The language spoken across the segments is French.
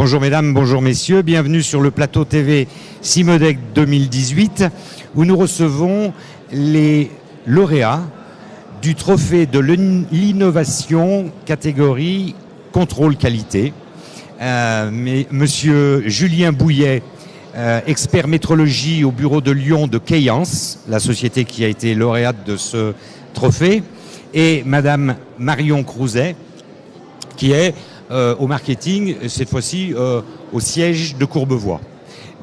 Bonjour mesdames, bonjour messieurs, bienvenue sur le plateau TV Cimodec 2018 où nous recevons les lauréats du trophée de l'innovation catégorie contrôle qualité. Monsieur Julien Bouillet, expert métrologie au bureau de Lyon de Keyence, la société qui a été lauréate de ce trophée, et Madame Marion Crouzet, qui est au marketing, cette fois-ci au siège de Courbevoie.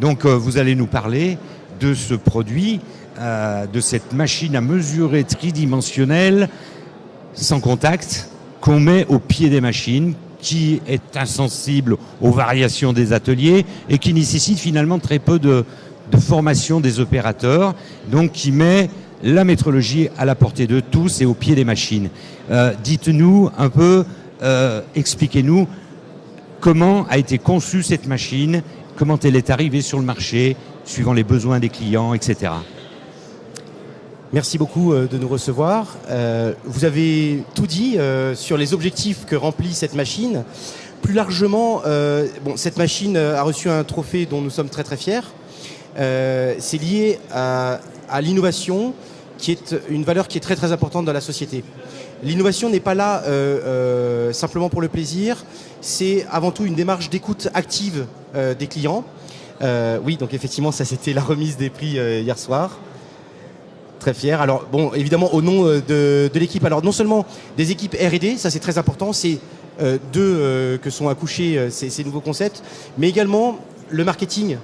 Donc vous allez nous parler de ce produit, de cette machine à mesurer tridimensionnelle sans contact qu'on met au pied des machines, qui est insensible aux variations des ateliers et qui nécessite finalement très peu de formation des opérateurs, donc qui met la métrologie à la portée de tous et au pied des machines. Dites-nous un peu, expliquez-nous comment a été conçue cette machine, comment elle est arrivée sur le marché, suivant les besoins des clients, etc. Merci beaucoup de nous recevoir. Vous avez tout dit sur les objectifs que remplit cette machine. Plus largement, cette machine a reçu un trophée dont nous sommes très très fiers. C'est lié à l'innovation, qui est une valeur qui est très très importante dans la société. L'innovation n'est pas là simplement pour le plaisir, c'est avant tout une démarche d'écoute active des clients. Oui, donc effectivement, ça c'était la remise des prix hier soir. Très fier. Alors bon, évidemment au nom de l'équipe, alors non seulement des équipes R&D, ça c'est très important, c'est d'eux que sont accouchés ces nouveaux concepts, mais également le marketing.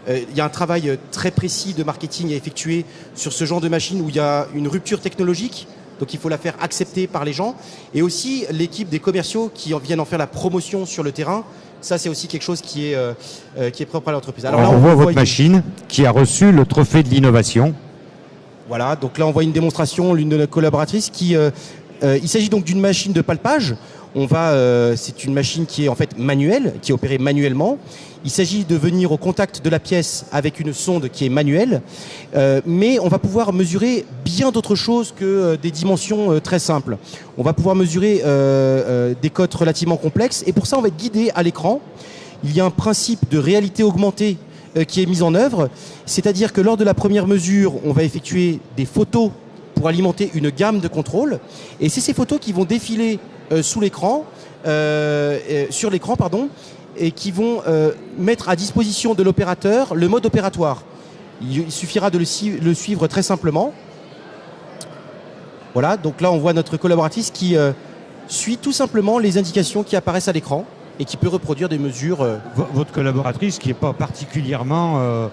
Il y a un travail très précis de marketing à effectuer sur ce genre de machine où il y a une rupture technologique, donc il faut la faire accepter par les gens, et aussi l'équipe des commerciaux qui viennent en faire la promotion sur le terrain. Ça c'est aussi quelque chose qui est propre à l'entreprise. Alors là, on voit votre machine qui a reçu le trophée de l'innovation. Voilà, donc là on voit une démonstration, l'une de nos collaboratrices il s'agit donc d'une machine de palpage. C'est une machine qui est en fait manuelle, qui est opérée manuellement. Il s'agit de venir au contact de la pièce avec une sonde qui est manuelle, mais on va pouvoir mesurer bien d'autres choses que des dimensions très simples. On va pouvoir mesurer des cotes relativement complexes, et pour ça on va être guidé à l'écran. Il y a un principe de réalité augmentée qui est mise en œuvre, c'est-à-dire que lors de la première mesure, on va effectuer des photos pour alimenter une gamme de contrôle, et c'est ces photos qui vont défiler sur l'écran, et qui vont mettre à disposition de l'opérateur le mode opératoire. Il suffira de le suivre très simplement. Voilà, donc là on voit notre collaboratrice qui suit tout simplement les indications qui apparaissent à l'écran et qui peut reproduire des mesures. Votre collaboratrice qui n'est pas particulièrement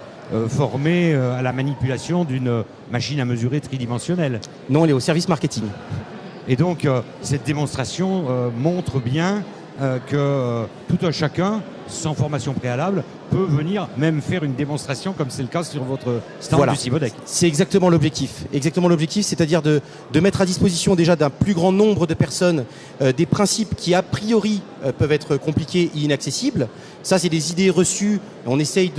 formée à la manipulation d'une machine à mesurer tridimensionnelle. Non, elle est au service marketing. Et donc cette démonstration montre bien que tout un chacun, sans formation préalable, peut venir même faire une démonstration comme c'est le cas sur votre stand du Cimodec. C'est exactement l'objectif. Exactement l'objectif, c'est-à-dire de mettre à disposition déjà d'un plus grand nombre de personnes des principes qui a priori peuvent être compliqués et inaccessibles. Ça, c'est des idées reçues. On essaye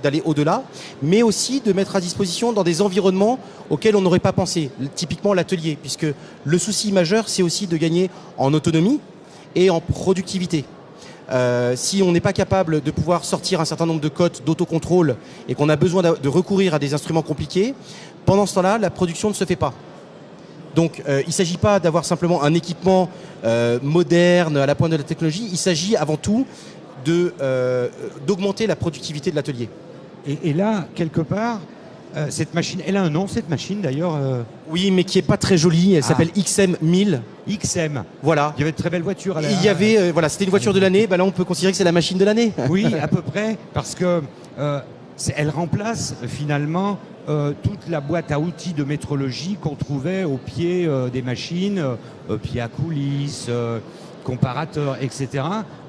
d'aller au-delà, mais aussi de mettre à disposition dans des environnements auxquels on n'aurait pas pensé. Typiquement l'atelier, puisque le souci majeur, c'est aussi de gagner en autonomie et en productivité. Si on n'est pas capable de pouvoir sortir un certain nombre de cotes d'autocontrôle et qu'on a besoin de recourir à des instruments compliqués, pendant ce temps-là, la production ne se fait pas. Donc il ne s'agit pas d'avoir simplement un équipement moderne à la pointe de la technologie, il s'agit avant tout d'augmenter la productivité de l'atelier. Et là, quelque part, cette machine, elle a un nom, cette machine d'ailleurs Oui, mais qui n'est pas très jolie, elle s'appelle XM1000. XM. Voilà. Il y avait de très belles voitures. Il y avait, c'était une voiture de l'année, là on peut considérer que c'est la machine de l'année. Oui, à peu près, parce que elle remplace finalement toute la boîte à outils de métrologie qu'on trouvait au pied des machines, pied à coulisses, comparateurs, etc.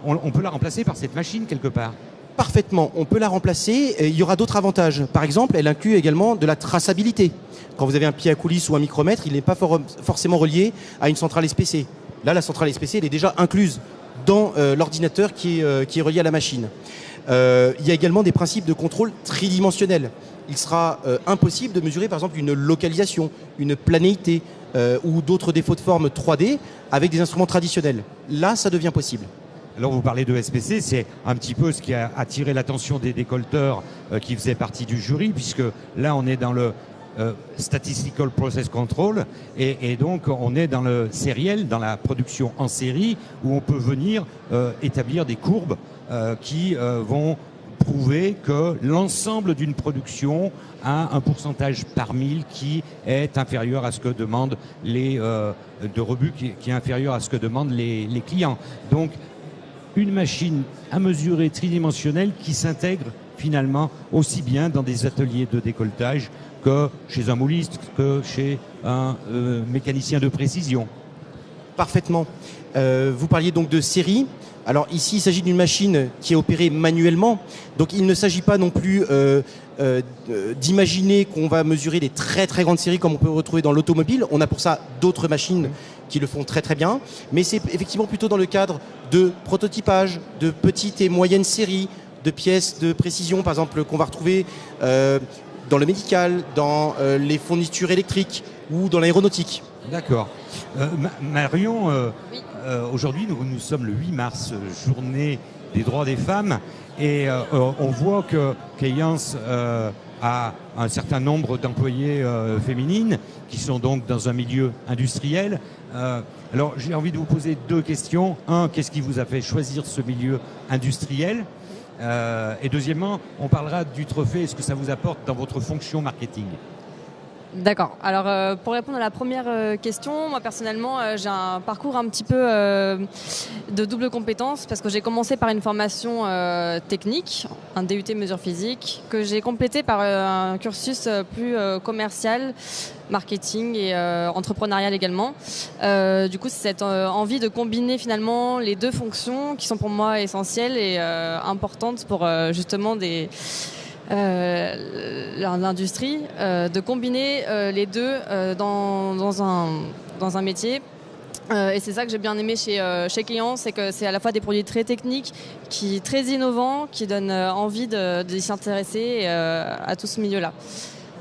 On peut la remplacer par cette machine quelque part. Parfaitement, on peut la remplacer. Il y aura d'autres avantages. Par exemple, elle inclut également de la traçabilité. Quand vous avez un pied à coulisses ou un micromètre, il n'est pas forcément relié à une centrale SPC. Là, la centrale SPC, elle est déjà incluse dans l'ordinateur qui est relié à la machine. Il y a également des principes de contrôle tridimensionnels. Il sera impossible de mesurer par exemple une localisation, une planéité ou d'autres défauts de forme 3D avec des instruments traditionnels. Là, ça devient possible. Alors vous parlez de SPC, c'est un petit peu ce qui a attiré l'attention des décolteurs qui faisaient partie du jury, puisque là on est dans le Statistical Process Control et donc on est dans le sériel, dans la production en série, où on peut venir établir des courbes qui vont prouver que l'ensemble d'une production a un pourcentage par 1000 qui est inférieur à ce que demandent de rebut qui est inférieur à ce que demandent les clients. Donc une machine à mesurer tridimensionnelle qui s'intègre finalement aussi bien dans des ateliers de décolletage que chez un mouliste, que chez un mécanicien de précision. Parfaitement. Vous parliez donc de série. Alors ici, il s'agit d'une machine qui est opérée manuellement. Donc il ne s'agit pas non plus d'imaginer qu'on va mesurer des très très grandes séries comme on peut retrouver dans l'automobile. On a pour ça d'autres machines qui le font très très bien. Mais c'est effectivement plutôt dans le cadre de prototypage, de petites et moyennes séries, de pièces de précision, par exemple, qu'on va retrouver dans le médical, dans les fournitures électriques ou dans l'aéronautique. D'accord. Marion, Oui. Aujourd'hui, nous sommes le 8 mars, journée des droits des femmes, et on voit que Keyence a un certain nombre d'employées féminines qui sont donc dans un milieu industriel. Alors, j'ai envie de vous poser deux questions. Un, qu'est-ce qui vous a fait choisir ce milieu industriel ? Et deuxièmement, on parlera du trophée et ce que ça vous apporte dans votre fonction marketing. D'accord. Alors, pour répondre à la première question, moi personnellement, j'ai un parcours un petit peu de double compétence parce que j'ai commencé par une formation technique, un DUT mesure physique, que j'ai complété par un cursus plus commercial, marketing et entrepreneurial également. Du coup, c'est cette envie de combiner finalement les deux fonctions qui sont pour moi essentielles et importantes pour justement l'industrie, de combiner les deux dans un métier. Et c'est ça que j'ai bien aimé chez Keyence, c'est que c'est à la fois des produits très techniques, très innovants, qui donnent envie d'y s'intéresser à tout ce milieu-là.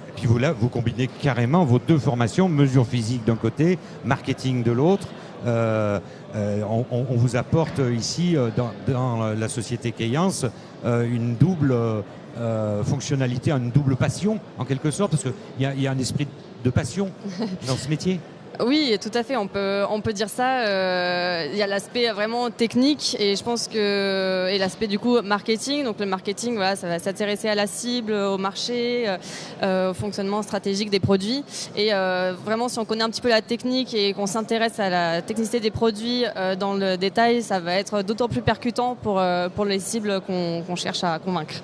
Et puis vous combinez carrément vos deux formations, mesure physique d'un côté, marketing de l'autre. On vous apporte ici, dans la société Keyence, une double fonctionnalité, une double passion en quelque sorte, parce qu'il y a un esprit de passion dans ce métier. Oui, tout à fait, on peut dire ça. Il y a l'aspect vraiment technique et je pense et l'aspect du coup marketing. Donc le marketing, voilà, ça va s'intéresser à la cible, au marché, au fonctionnement stratégique des produits. Et vraiment, si on connaît un petit peu la technique et qu'on s'intéresse à la technicité des produits dans le détail, ça va être d'autant plus percutant pour les cibles qu'on cherche à convaincre.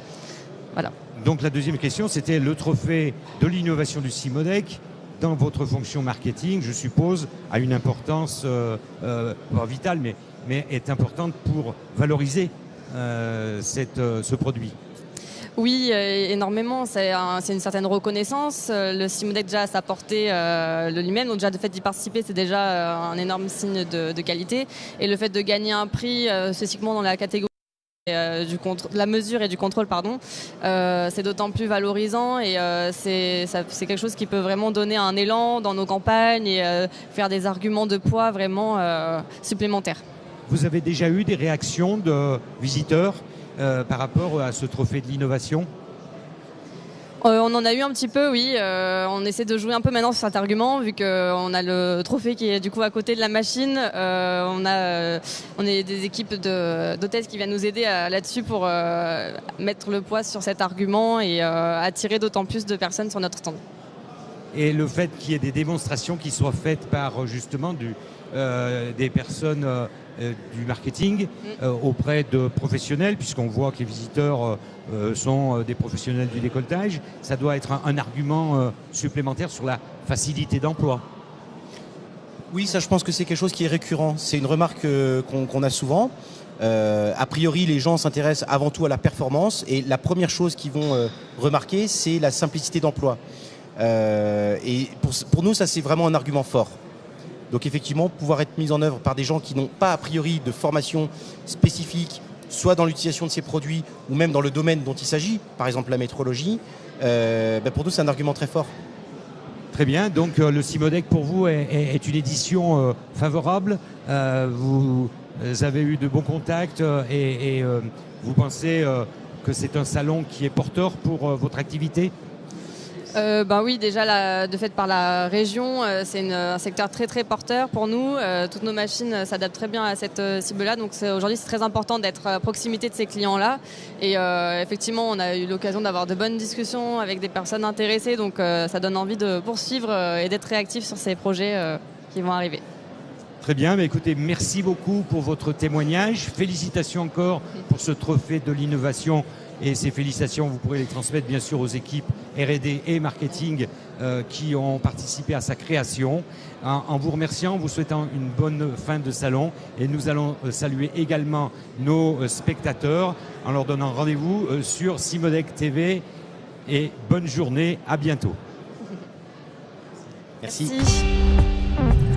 Voilà. Donc la deuxième question, c'était le trophée de l'innovation du CIMODEC. Dans votre fonction marketing, je suppose, a une importance pas vitale, mais est importante pour valoriser ce produit. Oui, énormément. C'est une certaine reconnaissance. Le CIMODEC déjà a sa portée de lui-même. Donc déjà, le fait d'y participer, c'est déjà un énorme signe de qualité. Et le fait de gagner un prix spécifiquement dans la catégorie de la mesure et du contrôle, c'est d'autant plus valorisant et c'est quelque chose qui peut vraiment donner un élan dans nos campagnes et faire des arguments de poids vraiment supplémentaires. Vous avez déjà eu des réactions de visiteurs par rapport à ce trophée de l'innovation ? On en a eu un petit peu, oui. On essaie de jouer un peu maintenant sur cet argument, vu qu'on a le trophée qui est du coup à côté de la machine. On est des équipes d'hôtesses qui viennent nous aider là-dessus pour mettre le poids sur cet argument et attirer d'autant plus de personnes sur notre stand. Et le fait qu'il y ait des démonstrations qui soient faites par justement des personnes du marketing auprès de professionnels, puisqu'on voit que les visiteurs sont des professionnels du décolletage, ça doit être un argument supplémentaire sur la facilité d'emploi. Oui, ça je pense que c'est quelque chose qui est récurrent. C'est une remarque qu'on a souvent. A priori, les gens s'intéressent avant tout à la performance et la première chose qu'ils vont remarquer, c'est la simplicité d'emploi. Et pour nous, ça c'est vraiment un argument fort. Donc effectivement, pouvoir être mis en œuvre par des gens qui n'ont pas a priori de formation spécifique, soit dans l'utilisation de ces produits ou même dans le domaine dont il s'agit, par exemple la métrologie, pour nous c'est un argument très fort. Très bien, donc le CIMODEC pour vous est une édition favorable. Vous avez eu de bons contacts et vous pensez que c'est un salon qui est porteur pour votre activité ? Oui, déjà de fait par la région, c'est un secteur très très porteur pour nous. Toutes nos machines s'adaptent très bien à cette cible-là, donc aujourd'hui c'est très important d'être à proximité de ces clients-là. Et effectivement, on a eu l'occasion d'avoir de bonnes discussions avec des personnes intéressées, donc ça donne envie de poursuivre et d'être réactif sur ces projets qui vont arriver. Très bien, mais écoutez, merci beaucoup pour votre témoignage. Félicitations encore pour ce trophée de l'innovation. Et ces félicitations, vous pourrez les transmettre bien sûr aux équipes R&D et marketing qui ont participé à sa création. En vous remerciant, en vous souhaitant une bonne fin de salon. Et nous allons saluer également nos spectateurs en leur donnant rendez-vous sur Cymodec TV. Et bonne journée, à bientôt. Merci. Merci.